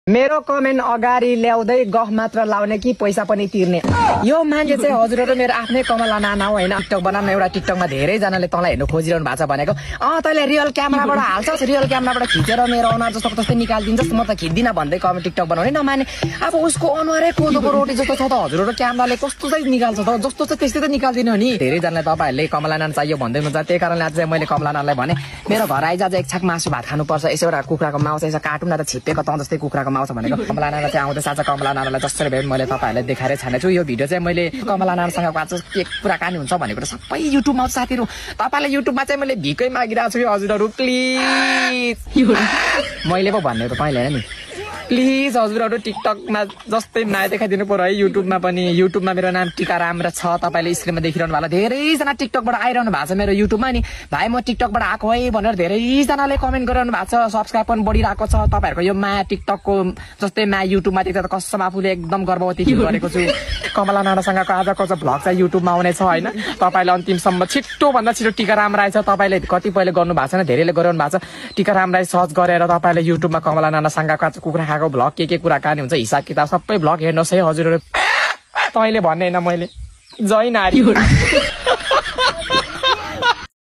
मेरो कमेन्ट अगाडि ल्याउँदै गफ मात्र लाउने कि पैसा पनि तिर्ने यो मान्छे चाहिँ हजुरहरु मेरो आफ्नै कमला नाना हो हैन टिकटक बनाउन एउटा टिकटकमा धेरै जनाले तँलाई हेर्नु खोजिरहनु भएको छ भनेको तैले रियल क्यामेराबाट हाल्छस् रियल क्यामेराबाट खिचेर मेरो अनुहार जस्तो जस्तै निकाल्दिन्छस् म त खिच्दिन भन्दै कमेन्ट टिकटक बनाउने नमाने अब उसको अनुहारै कोदोको रोटी जस्तो छ त हजुरहरु क्यामेराले कस्तो चाहिँ निकाल्छ त जस्तो छ त्यस्तै त निकाल्दिनु नि धेरै जनाले तपाईहरुले कमला नाना चाहियो भन्दै हुनुहुन्छ त्यही कारणले आज चाहिँ मैले कमला नानालाई भने मेरो घर आइज एक छाक मासु भात खानु पर्छ यसो एउटा कुखुराको माउस यसो काटौँ न त छिप्पेको त जस्तै कुखुराको माउस भनेको कमला नाना चाहिँ आउँदै साँझ कमला नानालाई जसरी भए मैले तपाईहरुलाई देखाएर छानेछु यो भिडियो चाहिँ मैले कमला नानासँग आज के कुराकानी हुन्छ भनेको सबै युट्युबमा साथीहरु तपाईलाई युट्युबमा चाहिँ मैले भिकै मागिरहेको छु हजुरहरु प्लिज मैले पो भन्ने त तपाईले हैन नि प्लिज हजुरहरु टिकटकमा जस्तै नयाँ देखाइदिनु पर्यो है युट्युबमा पनि युट्युबमा मेरो नाम टिकाराम र छ तपाईले स्क्रिनमा देखिरहनु भएको धेरै जना टिकटकबाट आइरहनु भएको छ मेरो युट्युबमा नि भाइ म टिकटकबाट आएको है भनेर धेरै जनाले कमेन्ट गरिरहनु भएको छ सब्स्क्राइब पनि बढिरहेको छ तपाईहरुको यो माया टिकटकको जस्तै माया युट्युबमा देख्दा त कसम आफुले एकदम गर्ववती फिल गरेको छु कमला नानासँगको आजको चाहिँ भ्लग चाहिँ युट्युबमा आउने छ हैन तपाईले अन्तिमसम्म छिट्टो भन्दा छिटो टिकाराम राई छ तपाईले कतिपयले गर्नु भएको छैन धेरैले गरिरहनु भएको छ टिकाराम राई सर्च गरेर तपाईले युट्युबमा कमला नानासँगको कुखुरा खाएको भ्लग के कुराकानी हुन्छ हिसाब किताब सबै भ्लग हेर्नुहोस् है हजुरहरु तैले भन्ने हैन मैले जय नारी